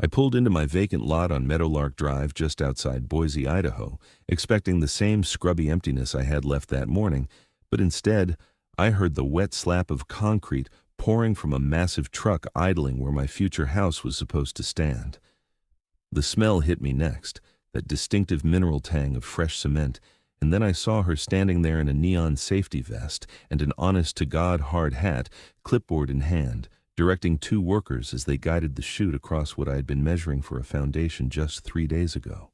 I pulled into my vacant lot on Meadowlark Drive just outside Boise, Idaho, expecting the same scrubby emptiness I had left that morning, but instead, I heard the wet slap of concrete pouring from a massive truck idling where my future house was supposed to stand. The smell hit me next, that distinctive mineral tang of fresh cement, and then I saw her standing there in a neon safety vest and an honest-to-God hard hat, clipboard in hand, directing two workers as they guided the chute across what I had been measuring for a foundation just 3 days ago.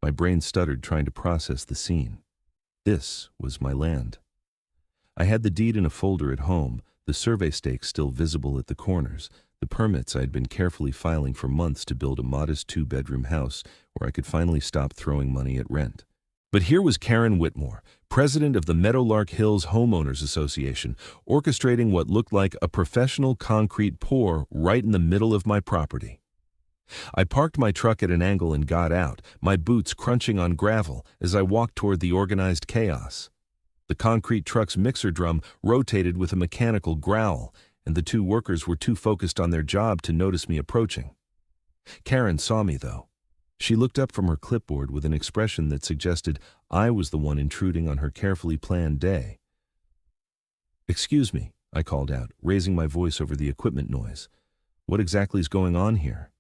My brain stuttered trying to process the scene. This was my land. I had the deed in a folder at home, the survey stakes still visible at the corners, the permits I had been carefully filing for months to build a modest 2-bedroom house where I could finally stop throwing money at rent. But here was Karen Whitmore, president of the Meadowlark Hills Homeowners Association, orchestrating what looked like a professional concrete pour right in the middle of my property. I parked my truck at an angle and got out, my boots crunching on gravel as I walked toward the organized chaos. The concrete truck's mixer drum rotated with a mechanical growl, and the two workers were too focused on their job to notice me approaching. Karen saw me, though. She looked up from her clipboard with an expression that suggested I was the one intruding on her carefully planned day. "Excuse me," I called out, raising my voice over the equipment noise. "What exactly is going on here?"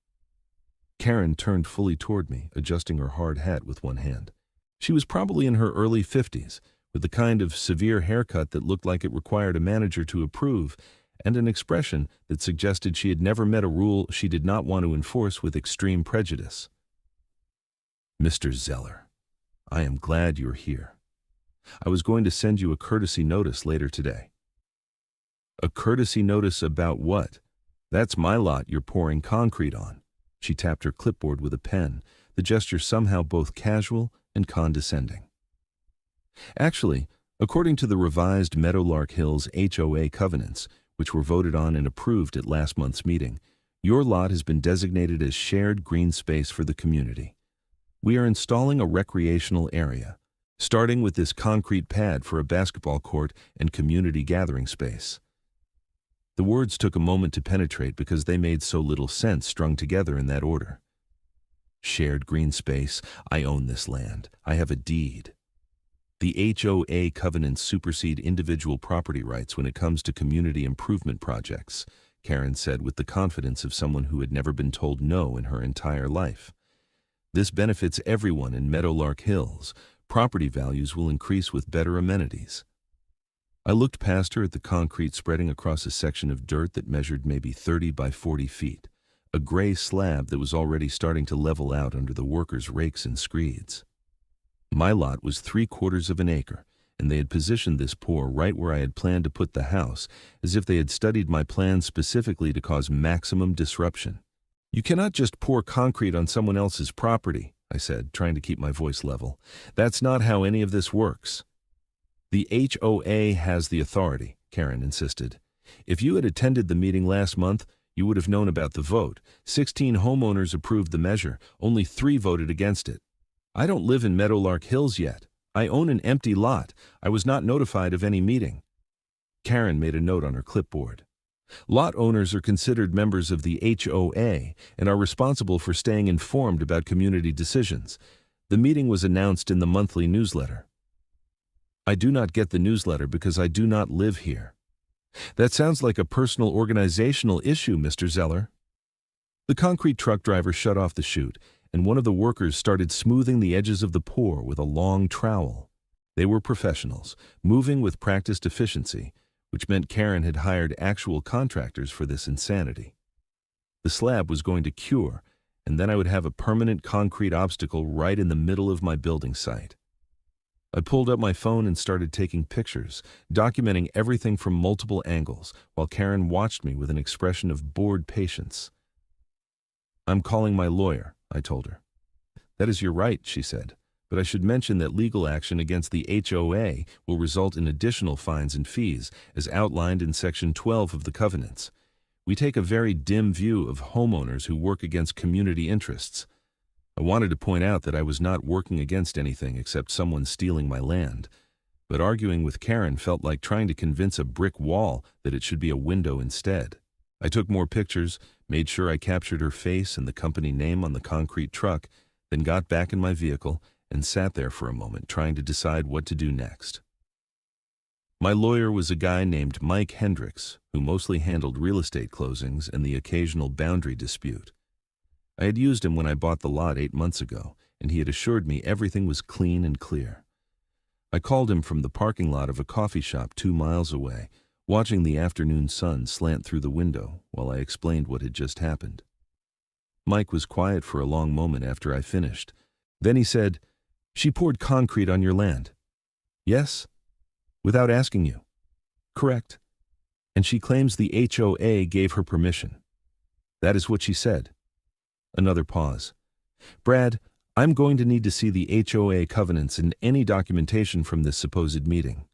Karen turned fully toward me, adjusting her hard hat with one hand. She was probably in her early 50s, with the kind of severe haircut that looked like it required a manager to approve, and an expression that suggested she had never met a rule she did not want to enforce with extreme prejudice. "Mr. Zeller, I am glad you're here. I was going to send you a courtesy notice later today." "A courtesy notice about what? That's my lot you're pouring concrete on." She tapped her clipboard with a pen, the gesture somehow both casual and condescending. "Actually, according to the revised Meadowlark Hills HOA covenants, which were voted on and approved at last month's meeting, your lot has been designated as shared green space for the community. We are installing a recreational area, starting with this concrete pad for a basketball court and community gathering space." The words took a moment to penetrate because they made so little sense strung together in that order. Shared green space, I own this land, I have a deed. The HOA covenants supersede individual property rights when it comes to community improvement projects, Karen said with the confidence of someone who had never been told no in her entire life. This benefits everyone in Meadowlark Hills. Property values will increase with better amenities. I looked past her at the concrete spreading across a section of dirt that measured maybe 30 by 40 feet, a gray slab that was already starting to level out under the workers' rakes and screeds. My lot was 3/4 of an acre, and they had positioned this pour right where I had planned to put the house, as if they had studied my plan specifically to cause maximum disruption. "You cannot just pour concrete on someone else's property," I said, trying to keep my voice level. "That's not how any of this works." "The HOA has the authority," Karen insisted. "If you had attended the meeting last month, you would have known about the vote. 16 homeowners approved the measure, only 3 voted against it. I don't live in Meadowlark Hills yet. I own an empty lot. I was not notified of any meeting." Karen made a note on her clipboard. "Lot owners are considered members of the HOA and are responsible for staying informed about community decisions. The meeting was announced in the monthly newsletter." "I do not get the newsletter because I do not live here." "That sounds like a personal organizational issue, Mr. Zeller." The concrete truck driver shut off the chute, and one of the workers started smoothing the edges of the pour with a long trowel. They were professionals, moving with practiced efficiency, which meant Karen had hired actual contractors for this insanity. The slab was going to cure, and then I would have a permanent concrete obstacle right in the middle of my building site. I pulled up my phone and started taking pictures, documenting everything from multiple angles, while Karen watched me with an expression of bored patience. "I'm calling my lawyer," I told her. "That is your right," she said, "but I should mention that legal action against the HOA will result in additional fines and fees, as outlined in Section 12 of the covenants. We take a very dim view of homeowners who work against community interests." I wanted to point out that I was not working against anything except someone stealing my land, but arguing with Karen felt like trying to convince a brick wall that it should be a window instead. I took more pictures, made sure I captured her face and the company name on the concrete truck, then got back in my vehicle and sat there for a moment trying to decide what to do next. My lawyer was a guy named Mike Hendricks, who mostly handled real estate closings and the occasional boundary dispute. I had used him when I bought the lot 8 months ago, and he had assured me everything was clean and clear. I called him from the parking lot of a coffee shop 2 miles away, watching the afternoon sun slant through the window while I explained what had just happened. Mike was quiet for a long moment after I finished. Then he said, "She poured concrete on your land." "Yes." "Without asking you." "Correct." "And she claims the HOA gave her permission." "That is what she said." Another pause. "Brad, I'm going to need to see the HOA covenants and any documentation from this supposed meeting.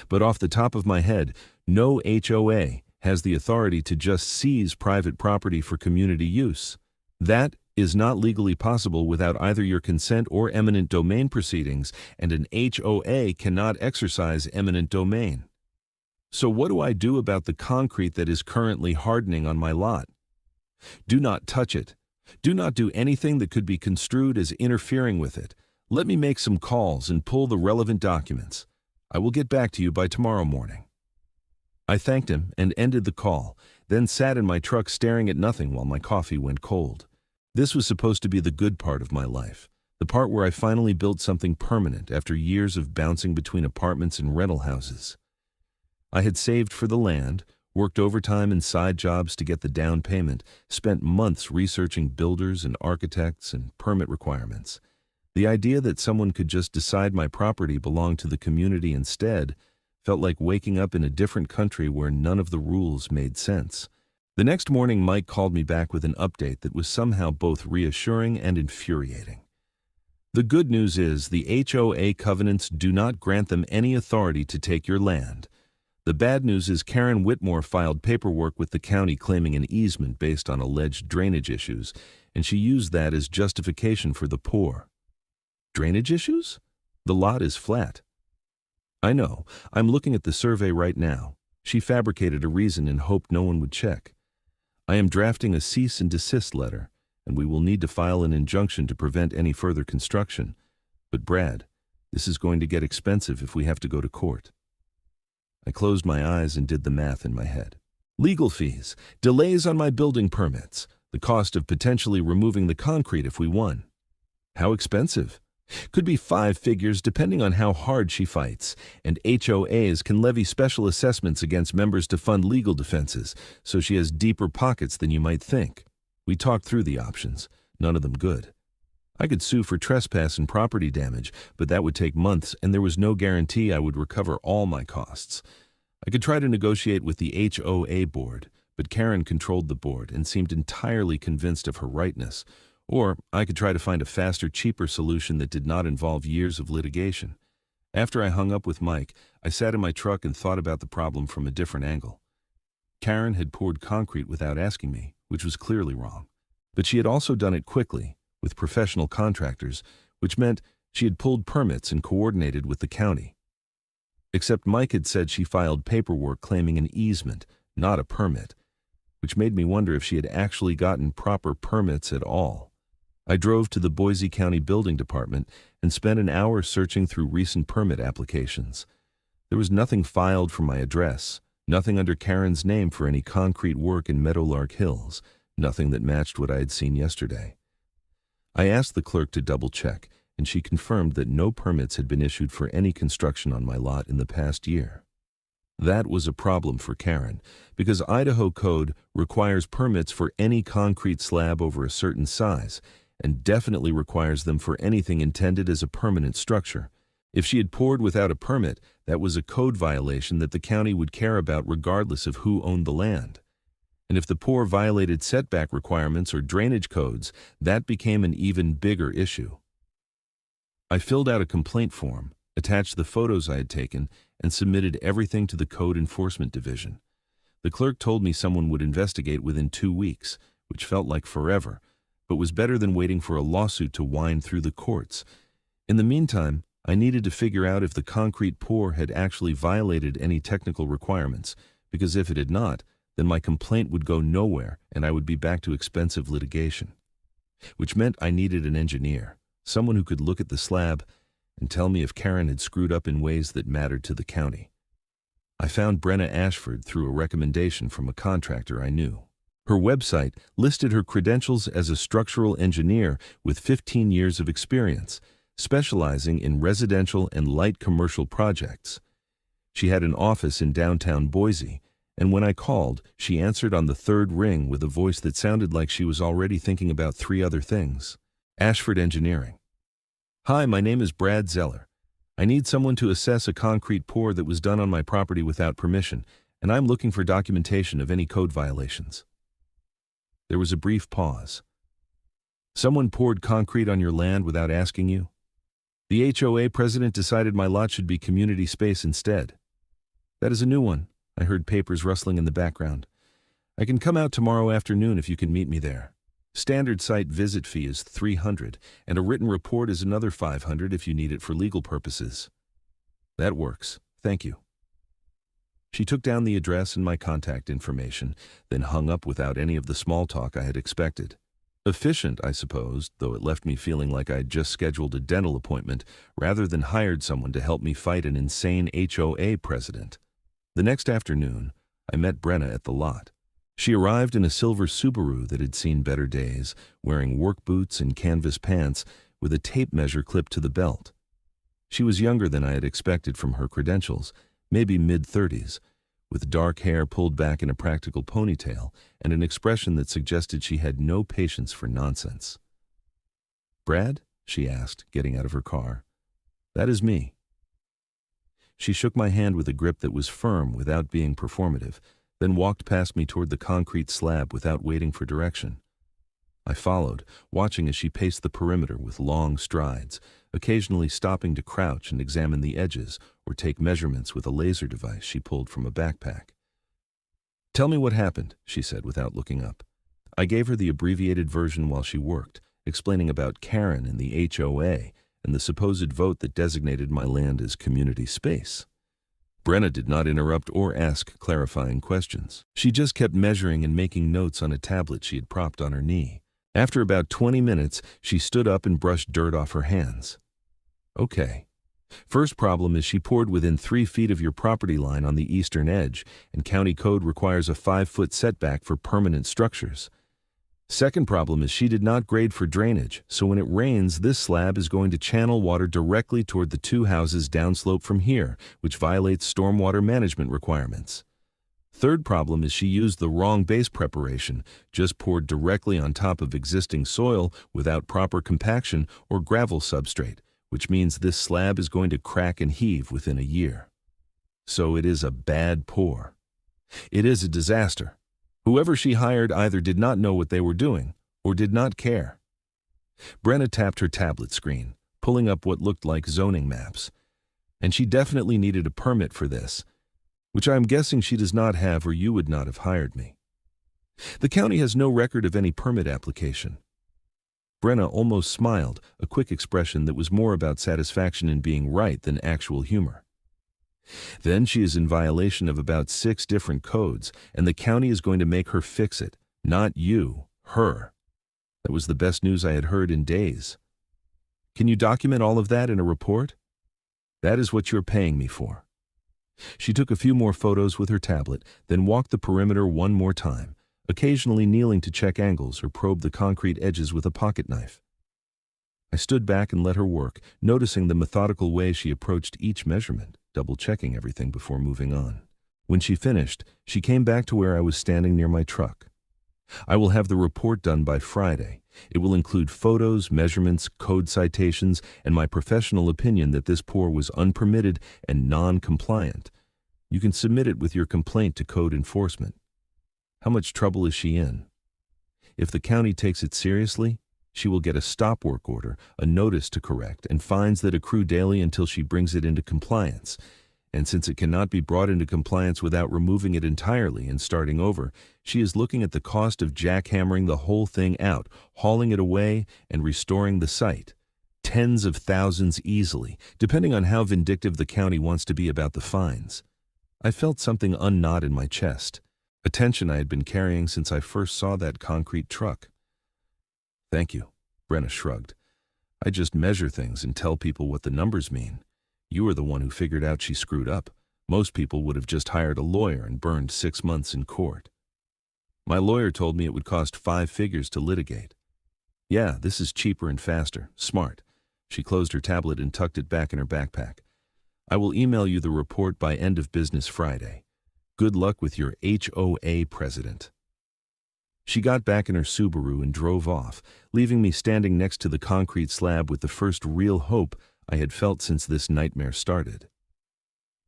But off the top of my head, no HOA has the authority to just seize private property for community use. That is not legally possible without either your consent or eminent domain proceedings, and an HOA cannot exercise eminent domain. So what do I do about the concrete that is currently hardening on my lot? Do not touch it. Do not do anything that could be construed as interfering with it. Let me make some calls and pull the relevant documents. I will get back to you by tomorrow morning." I thanked him and ended the call, then sat in my truck staring at nothing while my coffee went cold. This was supposed to be the good part of my life, the part where I finally built something permanent after years of bouncing between apartments and rental houses. I had saved for the land, worked overtime and side jobs to get the down payment, spent months researching builders and architects and permit requirements. The idea that someone could just decide my property belonged to the community instead felt like waking up in a different country where none of the rules made sense. The next morning, Mike called me back with an update that was somehow both reassuring and infuriating. The good news is the HOA covenants do not grant them any authority to take your land. The bad news is Karen Whitmore filed paperwork with the county claiming an easement based on alleged drainage issues, and she used that as justification for the pour. Drainage issues? The lot is flat. I know. I'm looking at the survey right now. She fabricated a reason and hoped no one would check. I am drafting a cease and desist letter, and we will need to file an injunction to prevent any further construction. But Brad, this is going to get expensive if we have to go to court. I closed my eyes and did the math in my head. Legal fees, delays on my building permits, the cost of potentially removing the concrete if we won. How expensive? Could be 5 figures depending on how hard she fights, and HOAs can levy special assessments against members to fund legal defenses, so she has deeper pockets than you might think. We talked through the options, none of them good. I could sue for trespass and property damage, but that would take months, and there was no guarantee I would recover all my costs. I could try to negotiate with the HOA board, but Karen controlled the board and seemed entirely convinced of her rightness. Or I could try to find a faster, cheaper solution that did not involve years of litigation. After I hung up with Mike, I sat in my truck and thought about the problem from a different angle. Karen had poured concrete without asking me, which was clearly wrong. But she had also done it quickly, with professional contractors, which meant she had pulled permits and coordinated with the county. Except Mike had said she filed paperwork claiming an easement, not a permit, which made me wonder if she had actually gotten proper permits at all. I drove to the Boise County Building Department and spent an hour searching through recent permit applications. There was nothing filed for my address, nothing under Karen's name for any concrete work in Meadowlark Hills, nothing that matched what I had seen yesterday. I asked the clerk to double-check, and she confirmed that no permits had been issued for any construction on my lot in the past year. That was a problem for Karen, because Idaho code requires permits for any concrete slab over a certain size, and definitely requires them for anything intended as a permanent structure. If she had poured without a permit, that was a code violation that the county would care about regardless of who owned the land. And if the pour violated setback requirements or drainage codes, that became an even bigger issue. I filled out a complaint form, attached the photos I had taken, and submitted everything to the Code Enforcement Division. The clerk told me someone would investigate within 2 weeks, which felt like forever, but was better than waiting for a lawsuit to wind through the courts. In the meantime, I needed to figure out if the concrete pour had actually violated any technical requirements, because if it had not, then my complaint would go nowhere and I would be back to expensive litigation. Which meant I needed an engineer, someone who could look at the slab and tell me if Karen had screwed up in ways that mattered to the county. I found Brenna Ashford through a recommendation from a contractor I knew. Her website listed her credentials as a structural engineer with 15 years of experience, specializing in residential and light commercial projects. She had an office in downtown Boise, and when I called, she answered on the third ring with a voice that sounded like she was already thinking about 3 other things. Ashford Engineering. Hi, my name is Brad Zeller. I need someone to assess a concrete pour that was done on my property without permission, and I'm looking for documentation of any code violations. There was a brief pause. Someone poured concrete on your land without asking you? The HOA president decided my lot should be community space instead. That is a new one. I heard papers rustling in the background. I can come out tomorrow afternoon if you can meet me there. Standard site visit fee is $300, and a written report is another $500 if you need it for legal purposes. That works. Thank you. She took down the address and my contact information, then hung up without any of the small talk I had expected. Efficient, I supposed, though it left me feeling like I'd just scheduled a dental appointment rather than hired someone to help me fight an insane HOA president. The next afternoon, I met Brenna at the lot. She arrived in a silver Subaru that had seen better days, wearing work boots and canvas pants with a tape measure clipped to the belt. She was younger than I had expected from her credentials, maybe mid-30s, with dark hair pulled back in a practical ponytail and an expression that suggested she had no patience for nonsense. "Brad?" she asked, getting out of her car. "That is me." She shook my hand with a grip that was firm without being performative, then walked past me toward the concrete slab without waiting for direction. I followed, watching as she paced the perimeter with long strides, occasionally stopping to crouch and examine the edges or take measurements with a laser device she pulled from a backpack. "Tell me what happened," she said without looking up. I gave her the abbreviated version while she worked, explaining about Karen and the HOA and the supposed vote that designated my land as community space. Brenna did not interrupt or ask clarifying questions. She just kept measuring and making notes on a tablet she had propped on her knee. After about 20 minutes, she stood up and brushed dirt off her hands. "Okay. First problem is she poured within 3 feet of your property line on the eastern edge, and county code requires a 5-foot setback for permanent structures. Second problem is she did not grade for drainage, so when it rains, this slab is going to channel water directly toward the 2 houses downslope from here, which violates stormwater management requirements. Third problem is she used the wrong base preparation, just poured directly on top of existing soil without proper compaction or gravel substrate, which means this slab is going to crack and heave within a year. So it is a bad pour. It is a disaster. Whoever she hired either did not know what they were doing or did not care." Brenna tapped her tablet screen, pulling up what looked like zoning maps. "And she definitely needed a permit for this, which I am guessing she does not have or you would not have hired me. The county has no record of any permit application." Brenna almost smiled, a quick expression that was more about satisfaction in being right than actual humor. "Then she is in violation of about 6 different codes, and the county is going to make her fix it, not you, her." That was the best news I had heard in days. "Can you document all of that in a report?" "That is what you're paying me for." She took a few more photos with her tablet, then walked the perimeter one more time, occasionally kneeling to check angles or probe the concrete edges with a pocket knife. I stood back and let her work, noticing the methodical way she approached each measurement, double-checking everything before moving on. When she finished, she came back to where I was standing near my truck. "I will have the report done by Friday. It will include photos, measurements, code citations, and my professional opinion that this pour was unpermitted and non-compliant. You can submit it with your complaint to code enforcement." How much trouble is she in? If the county takes it seriously, she will get a stop work order, a notice to correct, and fines that accrue daily until she brings it into compliance. And since it cannot be brought into compliance without removing it entirely and starting over, she is looking at the cost of jackhammering the whole thing out, hauling it away, and restoring the site. Tens of thousands easily, depending on how vindictive the county wants to be about the fines. I felt something unknot in my chest. a tension I had been carrying since I first saw that concrete truck. "Thank you," Brenna shrugged. "I just measure things and tell people what the numbers mean. You are the one who figured out she screwed up. Most people would have just hired a lawyer and burned 6 months in court." "My lawyer told me it would cost 5 figures to litigate." "Yeah, this is cheaper and faster. Smart." She closed her tablet and tucked it back in her backpack. "I will email you the report by end of business Friday. Good luck with your HOA president." She got back in her Subaru and drove off, leaving me standing next to the concrete slab with the first real hope I had felt since this nightmare started.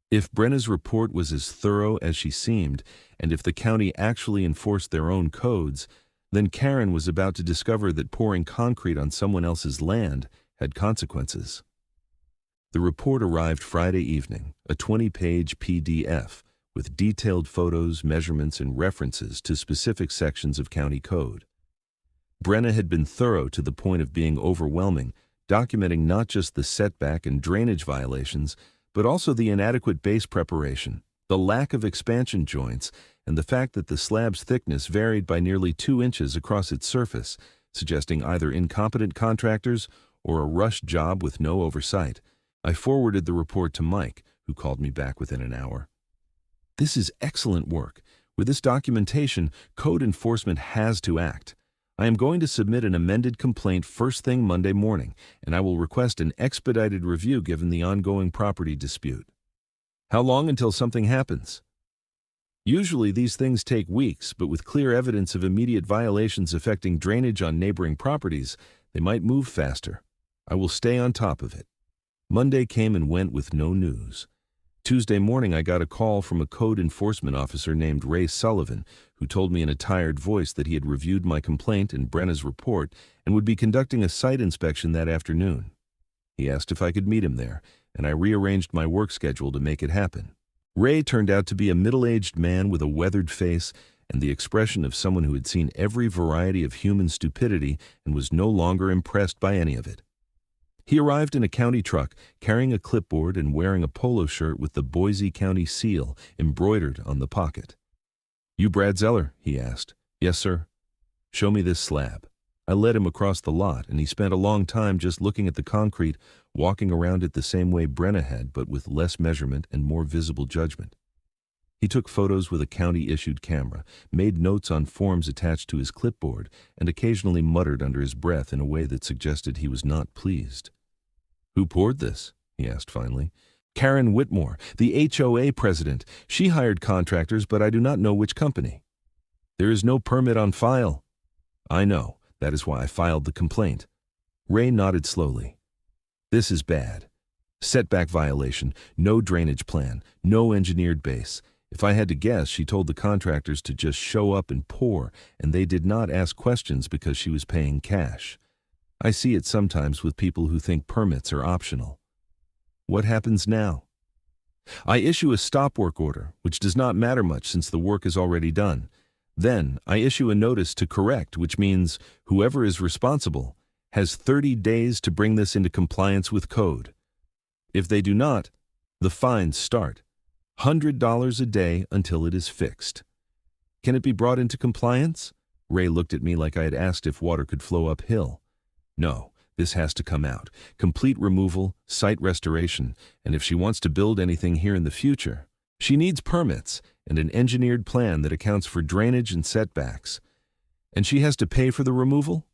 If Brenna's report was as thorough as she seemed, and if the county actually enforced their own codes, then Karen was about to discover that pouring concrete on someone else's land had consequences. The report arrived Friday evening, a 20-page PDF, with detailed photos, measurements, and references to specific sections of county code. Brenna had been thorough to the point of being overwhelming, documenting not just the setback and drainage violations, but also the inadequate base preparation, the lack of expansion joints, and the fact that the slab's thickness varied by nearly 2 inches across its surface, suggesting either incompetent contractors or a rushed job with no oversight. I forwarded the report to Mike, who called me back within an hour. "This is excellent work. With this documentation, code enforcement has to act. I am going to submit an amended complaint first thing Monday morning, and I will request an expedited review given the ongoing property dispute." "How long until something happens?" "Usually these things take weeks, but with clear evidence of immediate violations affecting drainage on neighboring properties, they might move faster. I will stay on top of it." Monday came and went with no news. Tuesday morning I got a call from a code enforcement officer named Ray Sullivan, who told me in a tired voice that he had reviewed my complaint and Brenna's report and would be conducting a site inspection that afternoon. He asked if I could meet him there, and I rearranged my work schedule to make it happen. Ray turned out to be a middle-aged man with a weathered face and the expression of someone who had seen every variety of human stupidity and was no longer impressed by any of it. He arrived in a county truck, carrying a clipboard and wearing a polo shirt with the Boise County seal embroidered on the pocket. "You Brad Zeller?" he asked. "Yes, sir." "Show me this slab." I led him across the lot, and he spent a long time just looking at the concrete, walking around it the same way Brenna had, but with less measurement and more visible judgment. He took photos with a county-issued camera, made notes on forms attached to his clipboard, and occasionally muttered under his breath in a way that suggested he was not pleased. "Who poured this?" he asked finally. "Karen Whitmore, the HOA president. She hired contractors, but I do not know which company." "There is no permit on file." "I know. That is why I filed the complaint." Ray nodded slowly. "This is bad. Setback violation, no drainage plan, no engineered base. If I had to guess, she told the contractors to just show up and pour, and they did not ask questions because she was paying cash. I see it sometimes with people who think permits are optional." "What happens now?" "I issue a stop work order, which does not matter much since the work is already done. Then I issue a notice to correct, which means whoever is responsible has 30 days to bring this into compliance with code. If they do not, the fines start. $100 a day until it is fixed." "Can it be brought into compliance?" Ray looked at me like I had asked if water could flow uphill. "No, this has to come out. Complete removal, site restoration, and if she wants to build anything here in the future, she needs permits and an engineered plan that accounts for drainage and setbacks. And she has to pay for the removal?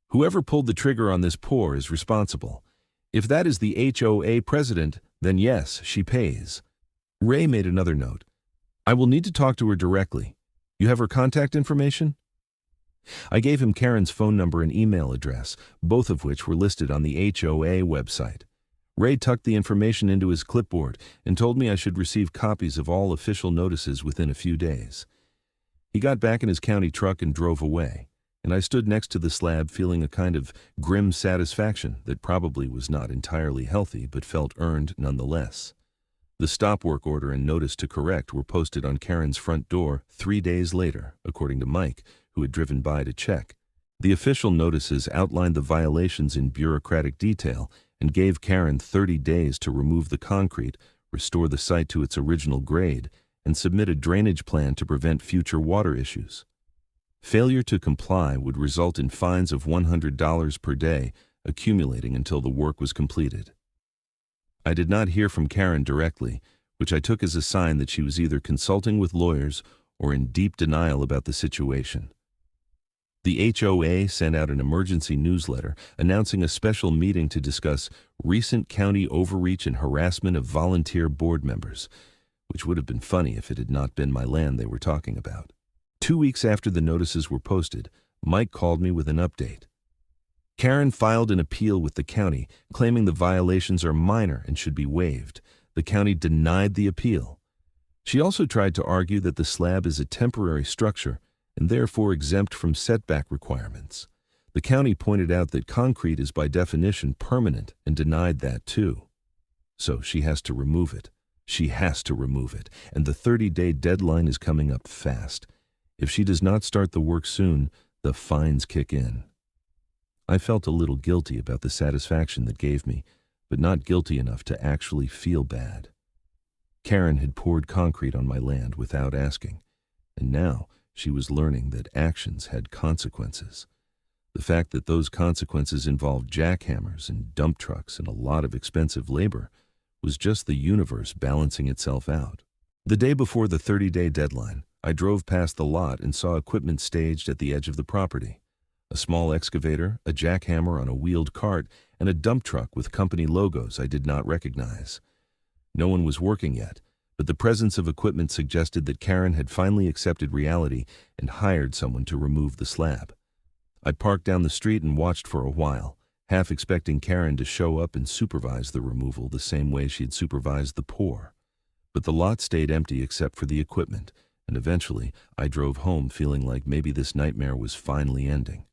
Whoever pulled the trigger on this pour is responsible. If that is the HOA president, then yes, she pays." Ray made another note. "I will need to talk to her directly. You have her contact information?" I gave him Karen's phone number and email address, both of which were listed on the HOA website. Ray tucked the information into his clipboard and told me I should receive copies of all official notices within a few days. He got back in his county truck and drove away, and I stood next to the slab feeling a kind of grim satisfaction that probably was not entirely healthy but felt earned nonetheless. The stop work order and notice to correct were posted on Karen's front door 3 days later, according to Mike, who had driven by to check. The official notices outlined the violations in bureaucratic detail and gave Karen 30 days to remove the concrete, restore the site to its original grade, and submit a drainage plan to prevent future water issues. Failure to comply would result in fines of $100 per day, accumulating until the work was completed. I did not hear from Karen directly, which I took as a sign that she was either consulting with lawyers or in deep denial about the situation. The HOA sent out an emergency newsletter announcing a special meeting to discuss recent county overreach and harassment of volunteer board members, which would have been funny if it had not been my land they were talking about. 2 weeks after the notices were posted, Mike called me with an update. Karen filed an appeal with the county, claiming the violations are minor and should be waived. The county denied the appeal. She also tried to argue that the slab is a temporary structure and therefore exempt from setback requirements. The county pointed out that concrete is by definition permanent and denied that too. So she has to remove it. She has to remove it, and the 30-day deadline is coming up fast. If she does not start the work soon, the fines kick in. I felt a little guilty about the satisfaction that gave me, but not guilty enough to actually feel bad. Karen had poured concrete on my land without asking, and now she was learning that actions had consequences. The fact that those consequences involved jackhammers and dump trucks and a lot of expensive labor was just the universe balancing itself out. The day before the 30-day deadline, I drove past the lot and saw equipment staged at the edge of the property. A small excavator, a jackhammer on a wheeled cart, and a dump truck with company logos I did not recognize. No one was working yet, but the presence of equipment suggested that Karen had finally accepted reality and hired someone to remove the slab. I parked down the street and watched for a while, half expecting Karen to show up and supervise the removal the same way she had supervised the pour. But the lot stayed empty except for the equipment, and eventually I drove home feeling like maybe this nightmare was finally ending.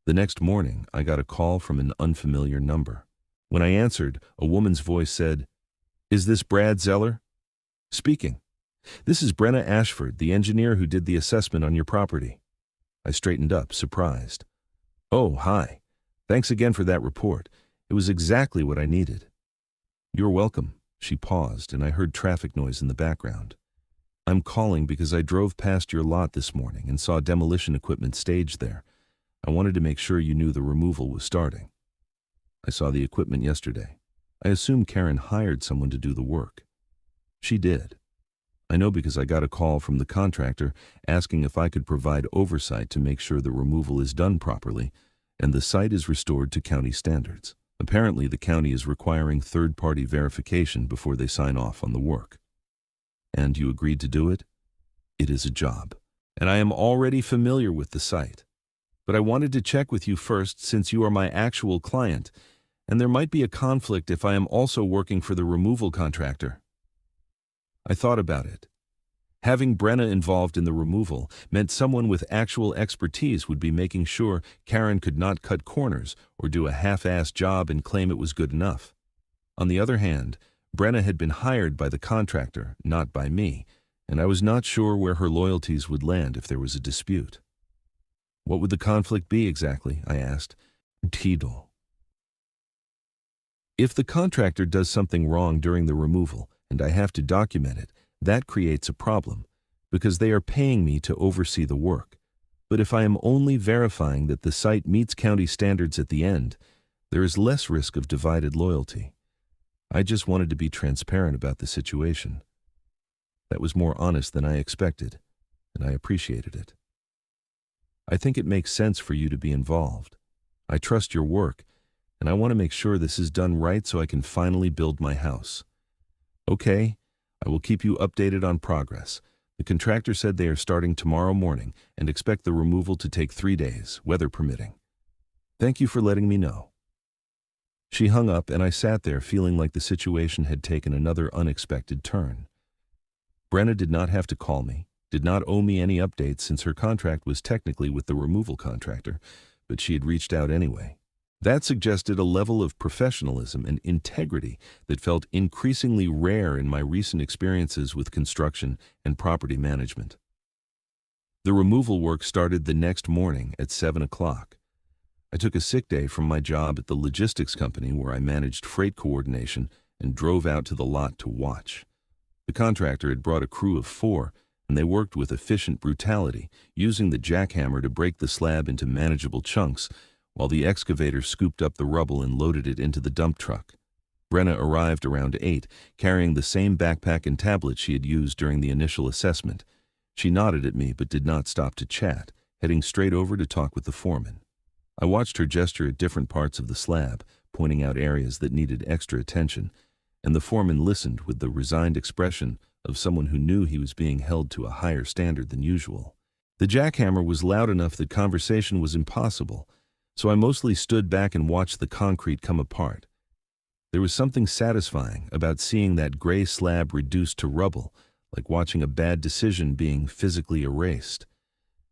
The next morning, I got a call from an unfamiliar number. When I answered, a woman's voice said, "Is this Brad Zeller?" "Speaking. This is Brenna Ashford, the engineer who did the assessment on your property." I straightened up, surprised. "Oh, hi. Thanks again for that report. It was exactly what I needed." "You're welcome." She paused, and I heard traffic noise in the background. "I'm calling because I drove past your lot this morning and saw demolition equipment staged there. I wanted to make sure you knew the removal was starting." "I saw the equipment yesterday. I assume Karen hired someone to do the work." "She did. I know because I got a call from the contractor asking if I could provide oversight to make sure the removal is done properly and the site is restored to county standards. Apparently, the county is requiring third-party verification before they sign off on the work." "And you agreed to do it?" "It is a job, and I am already familiar with the site. But I wanted to check with you first since you are my actual client, and there might be a conflict if I am also working for the removal contractor." I thought about it. Having Brenna involved in the removal meant someone with actual expertise would be making sure Karen could not cut corners or do a half-assed job and claim it was good enough. On the other hand, Brenna had been hired by the contractor, not by me, and I was not sure where her loyalties would land if there was a dispute. "What would the conflict be exactly?" I asked. "Tidal. If the contractor does something wrong during the removal and I have to document it, that creates a problem, because they are paying me to oversee the work. But if I am only verifying that the site meets county standards at the end, there is less risk of divided loyalty. I just wanted to be transparent about the situation." That was more honest than I expected, and I appreciated it. "I think it makes sense for you to be involved. I trust your work, and I want to make sure this is done right so I can finally build my house." "Okay, I will keep you updated on progress. The contractor said they are starting tomorrow morning and expect the removal to take 3 days, weather permitting. Thank you for letting me know." She hung up, and I sat there feeling like the situation had taken another unexpected turn. Brenna did not have to call me, did not owe me any updates since her contract was technically with the removal contractor, but she had reached out anyway. That suggested a level of professionalism and integrity that felt increasingly rare in my recent experiences with construction and property management. The removal work started the next morning at 7 o'clock. I took a sick day from my job at the logistics company where I managed freight coordination and drove out to the lot to watch. The contractor had brought a crew of 4, and they worked with efficient brutality, using the jackhammer to break the slab into manageable chunks, while the excavator scooped up the rubble and loaded it into the dump truck. Brenna arrived around 8, carrying the same backpack and tablet she had used during the initial assessment. She nodded at me but did not stop to chat, heading straight over to talk with the foreman. I watched her gesture at different parts of the slab, pointing out areas that needed extra attention, and the foreman listened with the resigned expression of someone who knew he was being held to a higher standard than usual. The jackhammer was loud enough that conversation was impossible, so I mostly stood back and watched the concrete come apart. There was something satisfying about seeing that gray slab reduced to rubble, like watching a bad decision being physically erased.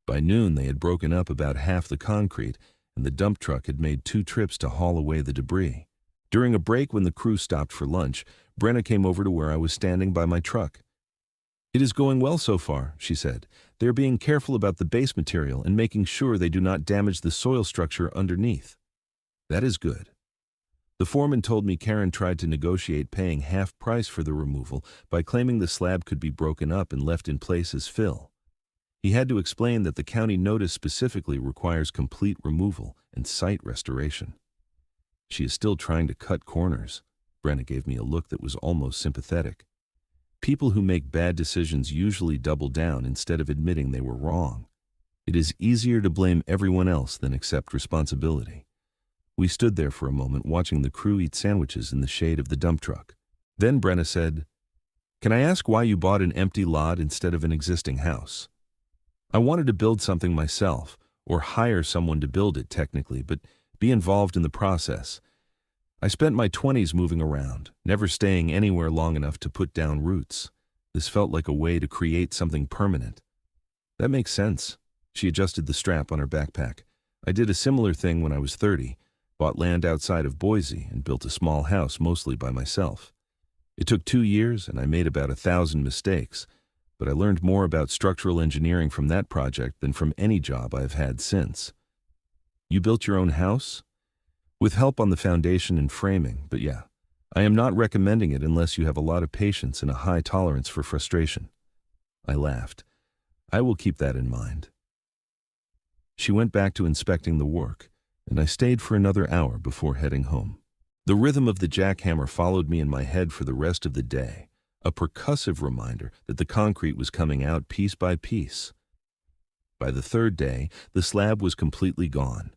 By noon, they had broken up about half the concrete, and the dump truck had made 2 trips to haul away the debris. During a break when the crew stopped for lunch, Brenna came over to where I was standing by my truck. "It is going well so far," she said. "They are being careful about the base material and making sure they do not damage the soil structure underneath." "That is good." The foreman told me Karen tried to negotiate paying half price for the removal by claiming the slab could be broken up and left in place as fill. He had to explain that the county notice specifically requires complete removal and site restoration. "She is still trying to cut corners." Brenna gave me a look that was almost sympathetic. People who make bad decisions usually double down instead of admitting they were wrong. It is easier to blame everyone else than accept responsibility. We stood there for a moment watching the crew eat sandwiches in the shade of the dump truck. Then Brenna said, "Can I ask why you bought an empty lot instead of an existing house?" "I wanted to build something myself, or hire someone to build it technically, but be involved in the process. I spent my 20s moving around, never staying anywhere long enough to put down roots. This felt like a way to create something permanent." "That makes sense." She adjusted the strap on her backpack. "I did a similar thing when I was 30, bought land outside of Boise and built a small house mostly by myself. It took 2 years and I made about 1,000 mistakes, but I learned more about structural engineering from that project than from any job I've had since." "You built your own house?" "With help on the foundation and framing, but yeah. I am not recommending it unless you have a lot of patience and a high tolerance for frustration." I laughed. "I will keep that in mind." She went back to inspecting the work, and I stayed for another hour before heading home. The rhythm of the jackhammer followed me in my head for the rest of the day, a percussive reminder that the concrete was coming out piece by piece. By the 3rd day, the slab was completely gone.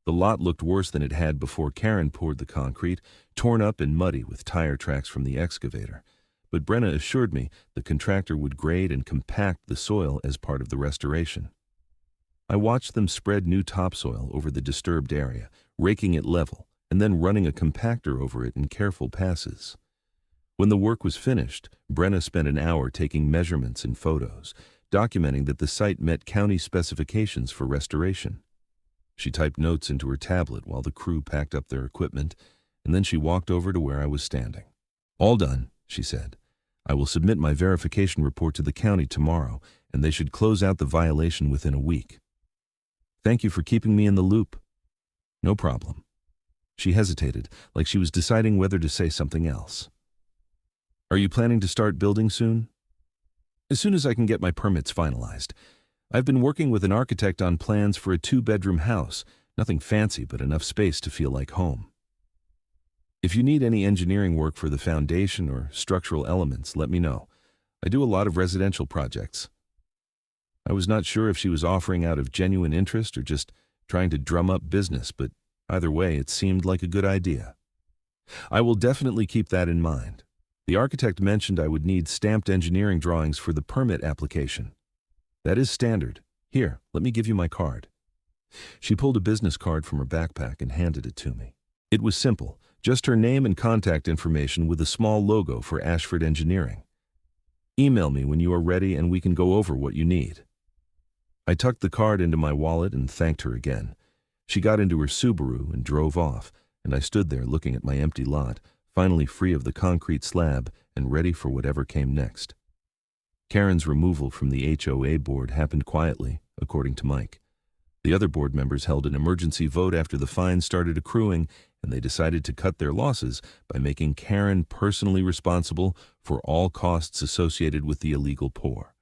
The lot looked worse than it had before Karen poured the concrete, torn up and muddy with tire tracks from the excavator. But Brenna assured me the contractor would grade and compact the soil as part of the restoration. I watched them spread new topsoil over the disturbed area, raking it level, and then running a compactor over it in careful passes. When the work was finished, Brenna spent an hour taking measurements and photos, documenting that the site met county specifications for restoration. She typed notes into her tablet while the crew packed up their equipment, and then she walked over to where I was standing. "All done," she said. "I will submit my verification report to the county tomorrow, and they should close out the violation within a week." "Thank you for keeping me in the loop." "No problem." She hesitated, like she was deciding whether to say something else. "Are you planning to start building soon?" "As soon as I can get my permits finalized. I've been working with an architect on plans for a 2-bedroom house, nothing fancy but enough space to feel like home." "If you need any engineering work for the foundation or structural elements, let me know. I do a lot of residential projects." I was not sure if she was offering out of genuine interest or just trying to drum up business, but either way, it seemed like a good idea. "I will definitely keep that in mind. The architect mentioned I would need stamped engineering drawings for the permit application." "That is standard. Here, let me give you my card." She pulled a business card from her backpack and handed it to me. It was simple, just her name and contact information with a small logo for Ashford Engineering. "Email me when you are ready and we can go over what you need." I tucked the card into my wallet and thanked her again. She got into her Subaru and drove off, and I stood there looking at my empty lot, finally free of the concrete slab and ready for whatever came next. Karen's removal from the HOA board happened quietly, according to Mike. The other board members held an emergency vote after the fines started accruing, and they decided to cut their losses by making Karen personally responsible for all costs associated with the illegal pour.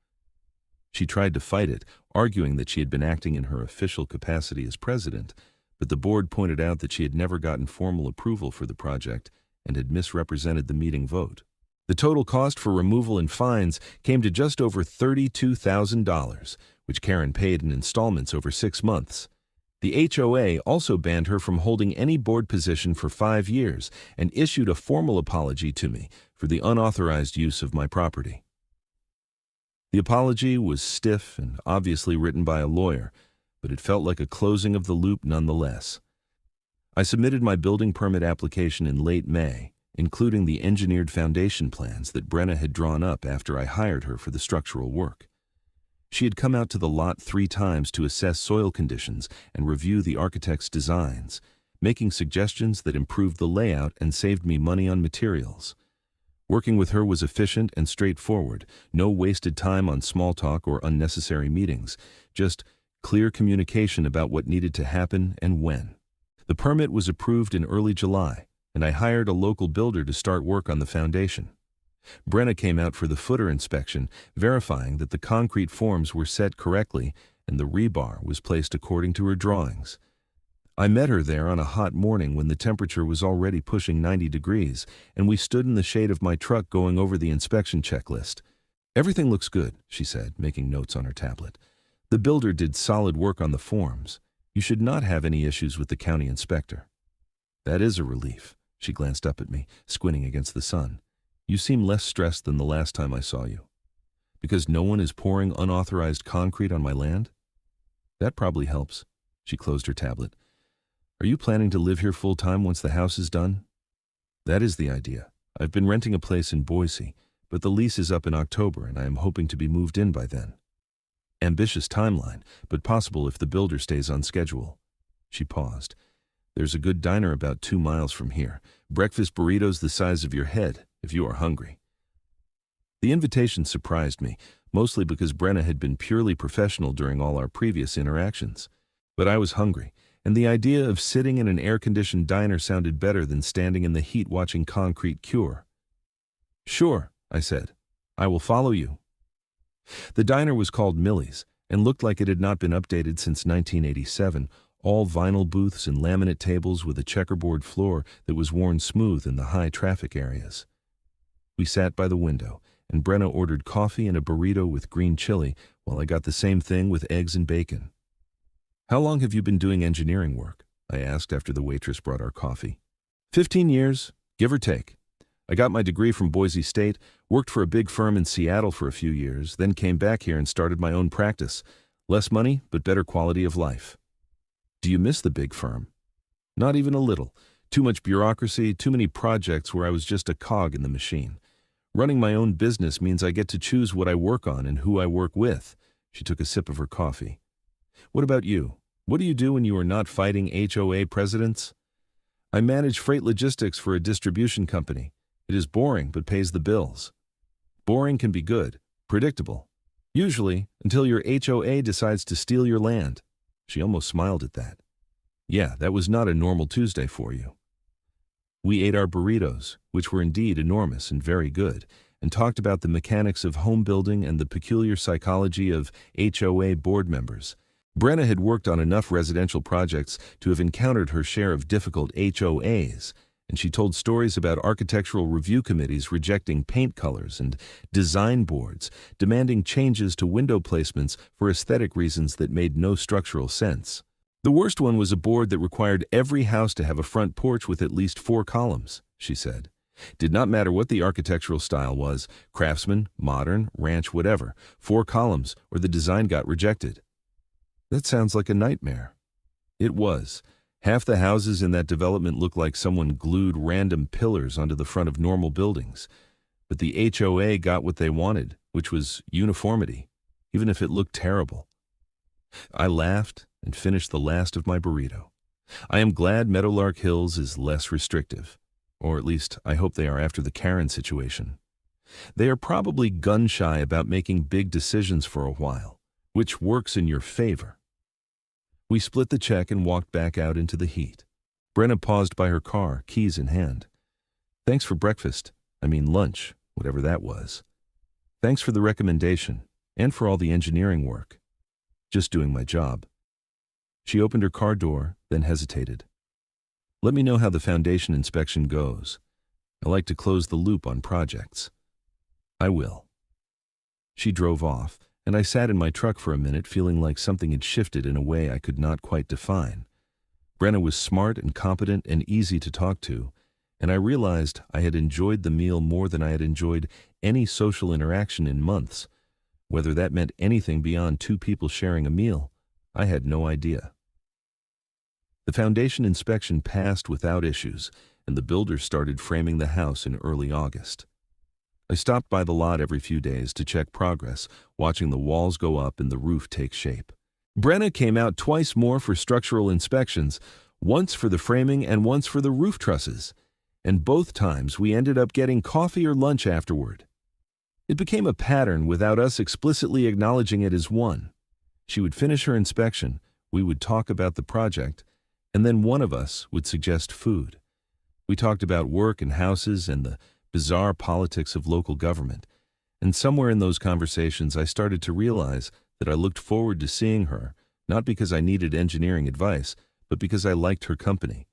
She tried to fight it, arguing that she had been acting in her official capacity as president, but the board pointed out that she had never gotten formal approval for the project and had misrepresented the meeting vote. The total cost for removal and fines came to just over $32,000, which Karen paid in installments over 6 months. The HOA also banned her from holding any board position for 5 years and issued a formal apology to me for the unauthorized use of my property. The apology was stiff and obviously written by a lawyer, but it felt like a closing of the loop nonetheless. I submitted my building permit application in late May, including the engineered foundation plans that Brenna had drawn up after I hired her for the structural work. She had come out to the lot 3 times to assess soil conditions and review the architect's designs, making suggestions that improved the layout and saved me money on materials. Working with her was efficient and straightforward, no wasted time on small talk or unnecessary meetings, just clear communication about what needed to happen and when. The permit was approved in early July, and I hired a local builder to start work on the foundation. Brenna came out for the footer inspection, verifying that the concrete forms were set correctly and the rebar was placed according to her drawings. I met her there on a hot morning when the temperature was already pushing 90 degrees, and we stood in the shade of my truck going over the inspection checklist. "Everything looks good," she said, making notes on her tablet. "The builder did solid work on the forms. You should not have any issues with the county inspector." "That is a relief." She glanced up at me, squinting against the sun. "You seem less stressed than the last time I saw you." "Because no one is pouring unauthorized concrete on my land?" "That probably helps." She closed her tablet. "Are you planning to live here full-time once the house is done?" "That is the idea. I've been renting a place in Boise, but the lease is up in October and I am hoping to be moved in by then." "Ambitious timeline, but possible if the builder stays on schedule." She paused. "There's a good diner about 2 miles from here. Breakfast burritos the size of your head, if you are hungry." The invitation surprised me, mostly because Brenna had been purely professional during all our previous interactions. But I was hungry, and the idea of sitting in an air-conditioned diner sounded better than standing in the heat watching concrete cure. "Sure," I said. "I will follow you." The diner was called Millie's and looked like it had not been updated since 1987, all vinyl booths and laminate tables with a checkerboard floor that was worn smooth in the high traffic areas. We sat by the window, and Brenna ordered coffee and a burrito with green chili, while I got the same thing with eggs and bacon. "How long have you been doing engineering work?" I asked after the waitress brought our coffee. 15 years, give or take. I got my degree from Boise State, worked for a big firm in Seattle for a few years, then came back here and started my own practice. Less money, but better quality of life." "Do you miss the big firm?" "Not even a little. Too much bureaucracy, too many projects where I was just a cog in the machine. Running my own business means I get to choose what I work on and who I work with." She took a sip of her coffee. "What about you? What do you do when you are not fighting HOA presidents?" "I manage freight logistics for a distribution company. It is boring, but pays the bills." "Boring can be good, predictable. Usually, until your HOA decides to steal your land." She almost smiled at that. "Yeah, that was not a normal Tuesday for you." We ate our burritos, which were indeed enormous and very good, and talked about the mechanics of home building and the peculiar psychology of HOA board members. Brenna had worked on enough residential projects to have encountered her share of difficult HOAs, and she told stories about architectural review committees rejecting paint colors and design boards, demanding changes to window placements for aesthetic reasons that made no structural sense. "The worst one was a board that required every house to have a front porch with at least 4 columns, she said. Did not matter what the architectural style was, craftsman, modern, ranch, whatever, 4 columns, or the design got rejected. That sounds like a nightmare. It was. Half the houses in that development looked like someone glued random pillars onto the front of normal buildings. But the HOA got what they wanted, which was uniformity, even if it looked terrible. I laughed and finished the last of my burrito. I am glad Meadowlark Hills is less restrictive, or at least I hope they are after the Karen situation. They are probably gun-shy about making big decisions for a while, which works in your favor. We split the check and walked back out into the heat. Brenna paused by her car, keys in hand. Thanks for breakfast. I mean lunch, whatever that was. Thanks for the recommendation, and for all the engineering work. Just doing my job. She opened her car door, then hesitated. Let me know how the foundation inspection goes. I like to close the loop on projects. I will. She drove off, and I sat in my truck for a minute feeling like something had shifted in a way I could not quite define. Brenna was smart and competent and easy to talk to, and I realized I had enjoyed the meal more than I had enjoyed any social interaction in months. Whether that meant anything beyond two people sharing a meal, I had no idea. The foundation inspection passed without issues, and the builder started framing the house in early August. I stopped by the lot every few days to check progress, watching the walls go up and the roof take shape. Brenna came out twice more for structural inspections, once for the framing and once for the roof trusses, and both times we ended up getting coffee or lunch afterward. It became a pattern without us explicitly acknowledging it as one. She would finish her inspection, we would talk about the project, and then one of us would suggest food. We talked about work and houses and the bizarre politics of local government, and somewhere in those conversations I started to realize that I looked forward to seeing her, not because I needed engineering advice, but because I liked her company.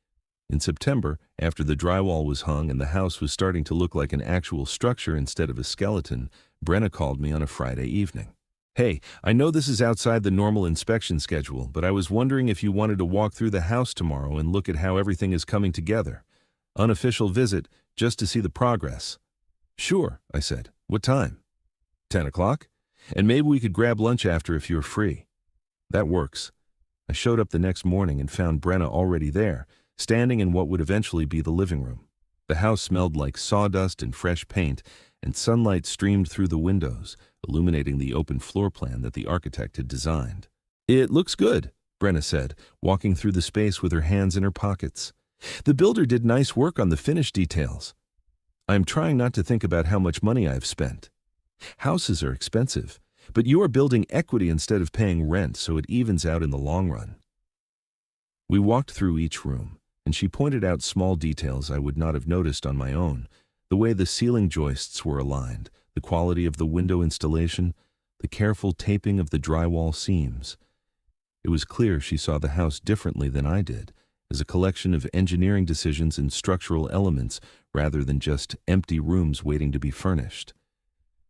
In September, after the drywall was hung and the house was starting to look like an actual structure instead of a skeleton, Brenna called me on a Friday evening. Hey, I know this is outside the normal inspection schedule, but I was wondering if you wanted to walk through the house tomorrow and look at how everything is coming together. Unofficial visit, just to see the progress. Sure, I said. What time? 10 o'clock? And maybe we could grab lunch after if you're free. That works. I showed up the next morning and found Brenna already there, standing in what would eventually be the living room. The house smelled like sawdust and fresh paint, and sunlight streamed through the windows, illuminating the open floor plan that the architect had designed. It looks good, Brenna said, walking through the space with her hands in her pockets. The builder did nice work on the finish details. I'm trying not to think about how much money I've spent. Houses are expensive, but you are building equity instead of paying rent, so it evens out in the long run. We walked through each room, and she pointed out small details I would not have noticed on my own, the way the ceiling joists were aligned, the quality of the window installation, the careful taping of the drywall seams. It was clear she saw the house differently than I did, as a collection of engineering decisions and structural elements rather than just empty rooms waiting to be furnished.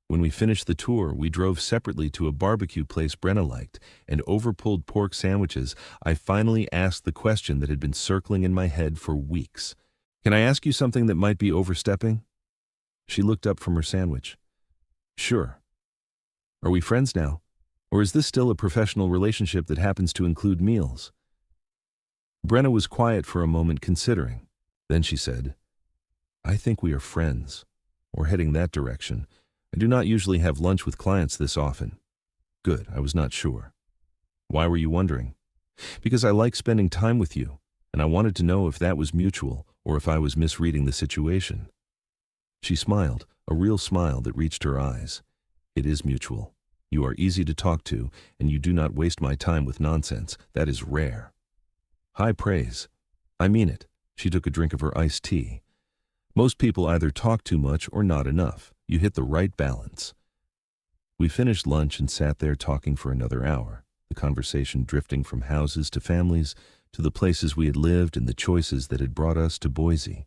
When we finished the tour, we drove separately to a barbecue place Brenna liked, and over pulled pork sandwiches, I finally asked the question that had been circling in my head for weeks. Can I ask you something that might be overstepping? She looked up from her sandwich. Sure. Are we friends now? Or is this still a professional relationship that happens to include meals? Brenna was quiet for a moment, considering. Then she said, I think we are friends, or heading that direction. I do not usually have lunch with clients this often. Good, I was not sure. Why were you wondering? Because I like spending time with you, and I wanted to know if that was mutual or if I was misreading the situation. She smiled, a real smile that reached her eyes. It is mutual. You are easy to talk to, and you do not waste my time with nonsense. That is rare. High praise. I mean it. She took a drink of her iced tea. Most people either talk too much or not enough. You hit the right balance. We finished lunch and sat there talking for another hour, the conversation drifting from houses to families, to the places we had lived and the choices that had brought us to Boise.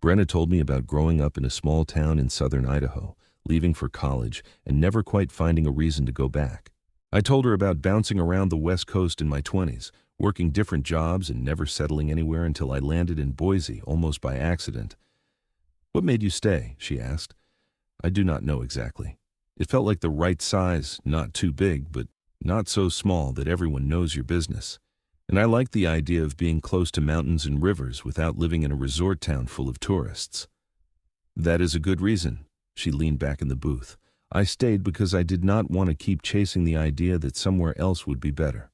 Brenna told me about growing up in a small town in southern Idaho, leaving for college and never quite finding a reason to go back. I told her about bouncing around the West Coast in my 20s, working different jobs and never settling anywhere until I landed in Boise almost by accident. What made you stay? She asked. I do not know exactly. It felt like the right size, not too big, but not so small that everyone knows your business. And I liked the idea of being close to mountains and rivers without living in a resort town full of tourists. That is a good reason. She leaned back in the booth. I stayed because I did not want to keep chasing the idea that somewhere else would be better.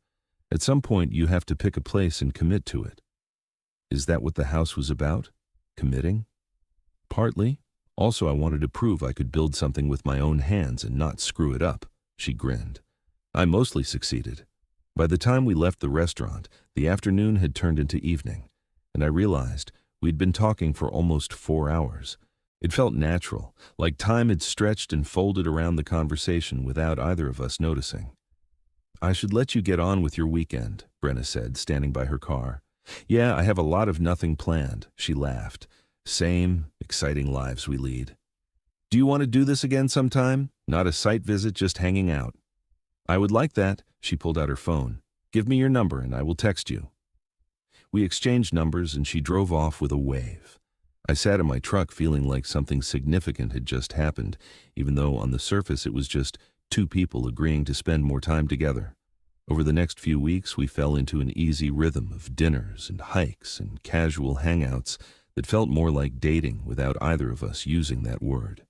At some point, you have to pick a place and commit to it. Is that what the house was about? Committing? Partly. Also, I wanted to prove I could build something with my own hands and not screw it up. She grinned. I mostly succeeded. By the time we left the restaurant, the afternoon had turned into evening, and I realized we'd been talking for almost 4 hours. It felt natural, like time had stretched and folded around the conversation without either of us noticing. "I should let you get on with your weekend," Brenna said, standing by her car. "Yeah, I have a lot of nothing planned," she laughed. "Same, exciting lives we lead. Do you want to do this again sometime? Not a site visit, just hanging out." "I would like that." She pulled out her phone. "Give me your number and I will text you." We exchanged numbers and she drove off with a wave. I sat in my truck feeling like something significant had just happened, even though on the surface it was just two people agreeing to spend more time together. Over the next few weeks, we fell into an easy rhythm of dinners and hikes and casual hangouts that felt more like dating without either of us using that word.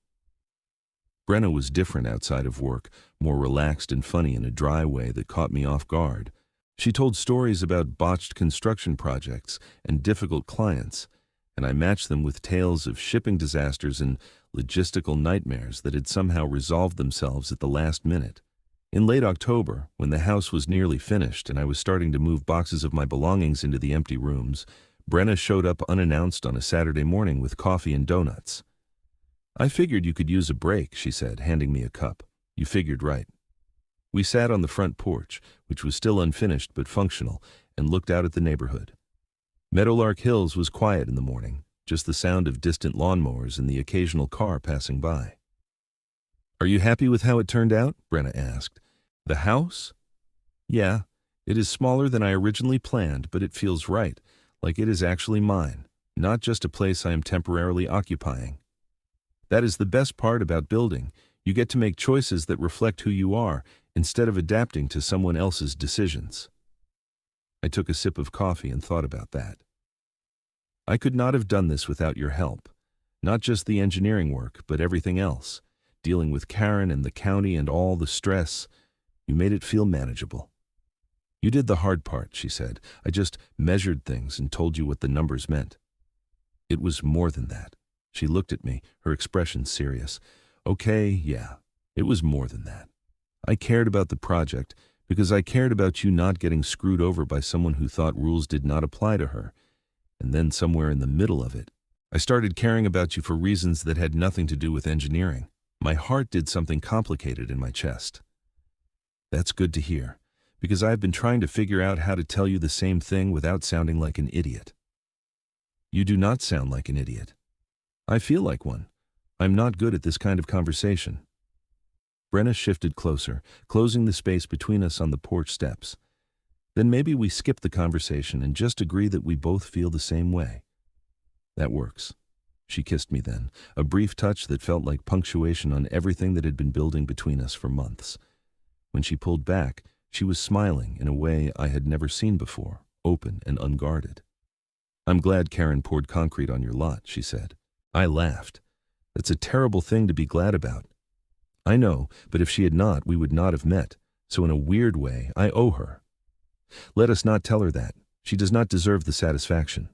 Brenna was different outside of work, more relaxed and funny in a dry way that caught me off guard. She told stories about botched construction projects and difficult clients, and I matched them with tales of shipping disasters and logistical nightmares that had somehow resolved themselves at the last minute. In late October, when the house was nearly finished and I was starting to move boxes of my belongings into the empty rooms, Brenna showed up unannounced on a Saturday morning with coffee and donuts. "I figured you could use a break," she said, handing me a cup. "You figured right." We sat on the front porch, which was still unfinished but functional, and looked out at the neighborhood. Meadowlark Hills was quiet in the morning, just the sound of distant lawnmowers and the occasional car passing by. "Are you happy with how it turned out?" Brenna asked. "The house?" "Yeah, it is smaller than I originally planned, but it feels right, like it is actually mine, not just a place I am temporarily occupying. That is the best part about building. You get to make choices that reflect who you are, instead of adapting to someone else's decisions." I took a sip of coffee and thought about that. I could not have done this without your help. Not just the engineering work, but everything else. Dealing with Karen and the county and all the stress. You made it feel manageable. "You did the hard part," she said. "I just measured things and told you what the numbers meant." "It was more than that." She looked at me, her expression serious. "Okay, yeah, it was more than that. I cared about the project because I cared about you not getting screwed over by someone who thought rules did not apply to her. And then somewhere in the middle of it, I started caring about you for reasons that had nothing to do with engineering. My heart did something complicated in my chest." "That's good to hear, because I've been trying to figure out how to tell you the same thing without sounding like an idiot." "You do not sound like an idiot." "I feel like one. I'm not good at this kind of conversation." Brenna shifted closer, closing the space between us on the porch steps. "Then maybe we skip the conversation and just agree that we both feel the same way." "That works." She kissed me then, a brief touch that felt like punctuation on everything that had been building between us for months. When she pulled back, she was smiling in a way I had never seen before, open and unguarded. "I'm glad Karen poured concrete on your lot," she said. I laughed. "That's a terrible thing to be glad about." "I know, but if she had not, we would not have met. So in a weird way, I owe her." "Let us not tell her that. She does not deserve the satisfaction."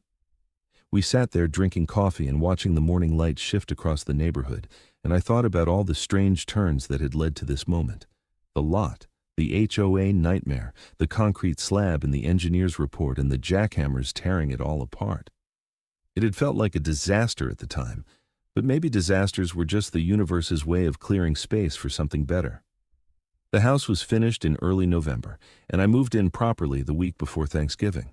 We sat there drinking coffee and watching the morning light shift across the neighborhood, and I thought about all the strange turns that had led to this moment. The lot, the HOA nightmare, the concrete slab in the engineer's report, and the jackhammers tearing it all apart. It had felt like a disaster at the time, but maybe disasters were just the universe's way of clearing space for something better. The house was finished in early November, and I moved in properly the week before Thanksgiving.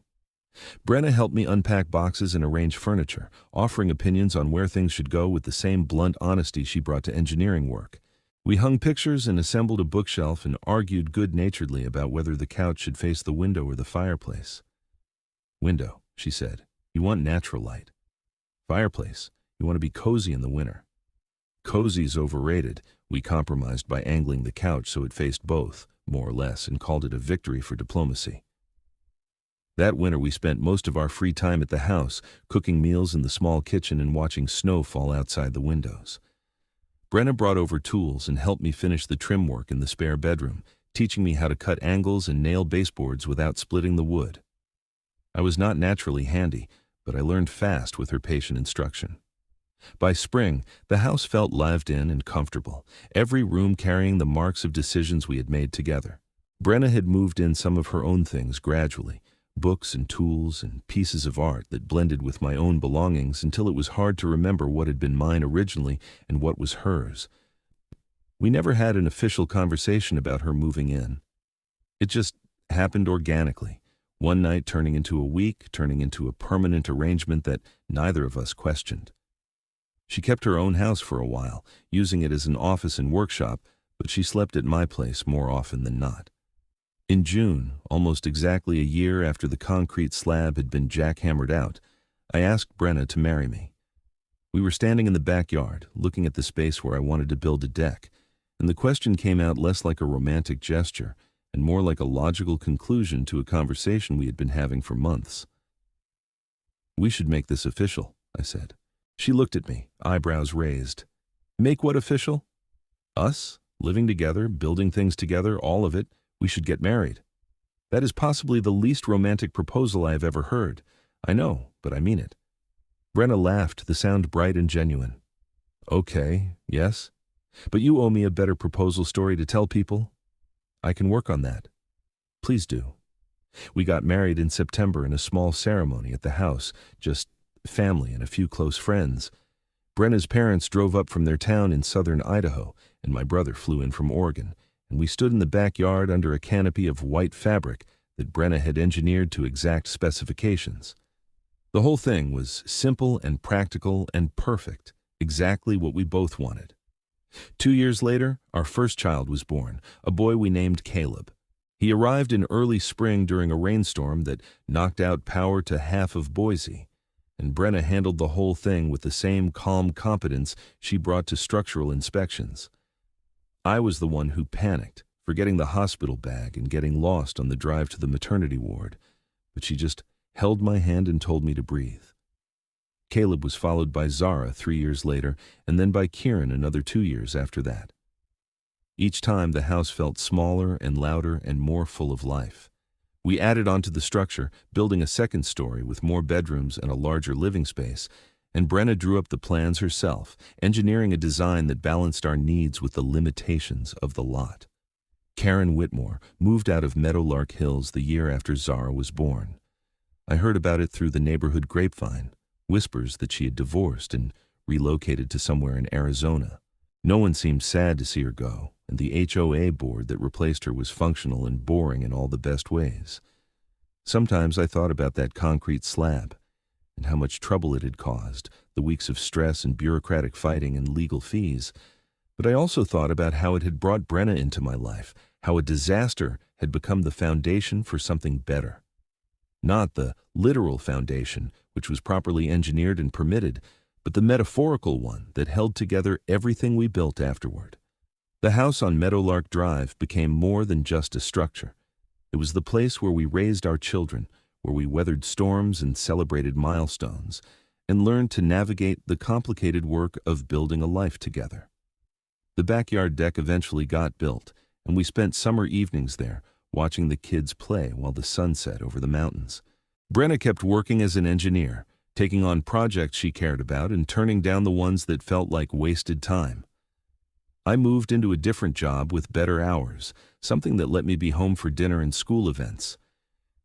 Brenna helped me unpack boxes and arrange furniture, offering opinions on where things should go with the same blunt honesty she brought to engineering work. We hung pictures and assembled a bookshelf and argued good-naturedly about whether the couch should face the window or the fireplace. "Window," she said. "You want natural light. Fireplace, you want to be cozy in the winter." "Cozy's overrated." We compromised by angling the couch so it faced both, more or less, and called it a victory for diplomacy. That winter we spent most of our free time at the house, cooking meals in the small kitchen and watching snow fall outside the windows. Brenna brought over tools and helped me finish the trim work in the spare bedroom, teaching me how to cut angles and nail baseboards without splitting the wood. I was not naturally handy, but I learned fast with her patient instruction. By spring, the house felt lived in and comfortable, every room carrying the marks of decisions we had made together. Brenna had moved in some of her own things gradually, books and tools and pieces of art that blended with my own belongings until it was hard to remember what had been mine originally and what was hers. We never had an official conversation about her moving in. It just happened organically, one night turning into a week, turning into a permanent arrangement that neither of us questioned. She kept her own house for a while, using it as an office and workshop, but she slept at my place more often than not. In June, almost exactly a year after the concrete slab had been jackhammered out, I asked Brenna to marry me. We were standing in the backyard, looking at the space where I wanted to build a deck, and the question came out less like a romantic gesture and more like a logical conclusion to a conversation we had been having for months. "We should make this official," I said. She looked at me, eyebrows raised. "Make what official?" "Us, living together, building things together, all of it. We should get married." "That is possibly the least romantic proposal I have ever heard. I know, but I mean it." Brenna laughed, the sound bright and genuine. "Okay, yes. But you owe me a better proposal story to tell people." "I can work on that." "Please do." We got married in September in a small ceremony at the house, just family and a few close friends. Brenna's parents drove up from their town in southern Idaho, and my brother flew in from Oregon, and we stood in the backyard under a canopy of white fabric that Brenna had engineered to exact specifications. The whole thing was simple and practical and perfect, exactly what we both wanted. 2 years later, our first child was born, a boy we named Caleb. He arrived in early spring during a rainstorm that knocked out power to half of Boise, and Brenna handled the whole thing with the same calm competence she brought to structural inspections. I was the one who panicked, forgetting the hospital bag and getting lost on the drive to the maternity ward, but she just held my hand and told me to breathe. Caleb was followed by Zara 3 years later, and then by Kieran another 2 years after that. Each time the house felt smaller and louder and more full of life. We added onto the structure, building a second story with more bedrooms and a larger living space, and Brenna drew up the plans herself, engineering a design that balanced our needs with the limitations of the lot. Karen Whitmore moved out of Meadowlark Hills the year after Zara was born. I heard about it through the neighborhood grapevine, whispers that she had divorced and relocated to somewhere in Arizona. No one seemed sad to see her go, and the HOA board that replaced her was functional and boring in all the best ways. Sometimes I thought about that concrete slab and how much trouble it had caused, the weeks of stress and bureaucratic fighting and legal fees. But I also thought about how it had brought Brenna into my life, how a disaster had become the foundation for something better. Not the literal foundation, which was properly engineered and permitted, but the metaphorical one that held together everything we built afterward. The house on Meadowlark Drive became more than just a structure. It was the place where we raised our children, where we weathered storms and celebrated milestones, and learned to navigate the complicated work of building a life together. The backyard deck eventually got built, and we spent summer evenings there, watching the kids play while the sun set over the mountains. Brenna kept working as an engineer, taking on projects she cared about and turning down the ones that felt like wasted time. I moved into a different job with better hours, something that let me be home for dinner and school events.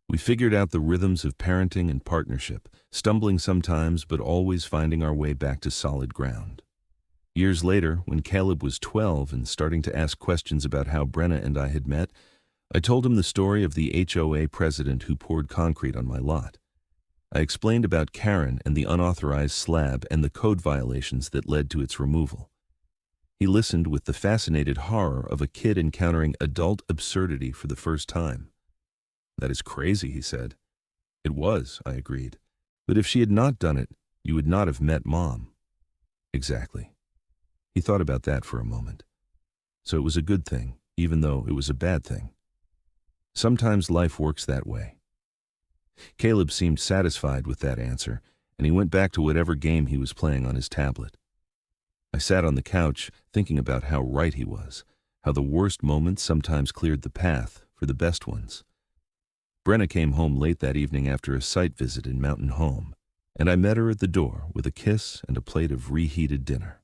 We figured out the rhythms of parenting and partnership, stumbling sometimes but always finding our way back to solid ground. Years later, when Caleb was 12 and starting to ask questions about how Brenna and I had met, I told him the story of the HOA president who poured concrete on my lot. I explained about Karen and the unauthorized slab and the code violations that led to its removal. He listened with the fascinated horror of a kid encountering adult absurdity for the first time. "That is crazy," he said. "It was," I agreed. "But if she had not done it, you would not have met Mom." "Exactly." He thought about that for a moment. So it was a good thing, even though it was a bad thing. Sometimes life works that way. Caleb seemed satisfied with that answer, and he went back to whatever game he was playing on his tablet. I sat on the couch thinking about how right he was, how the worst moments sometimes cleared the path for the best ones. Brenna came home late that evening after a site visit in Mountain Home, and I met her at the door with a kiss and a plate of reheated dinner.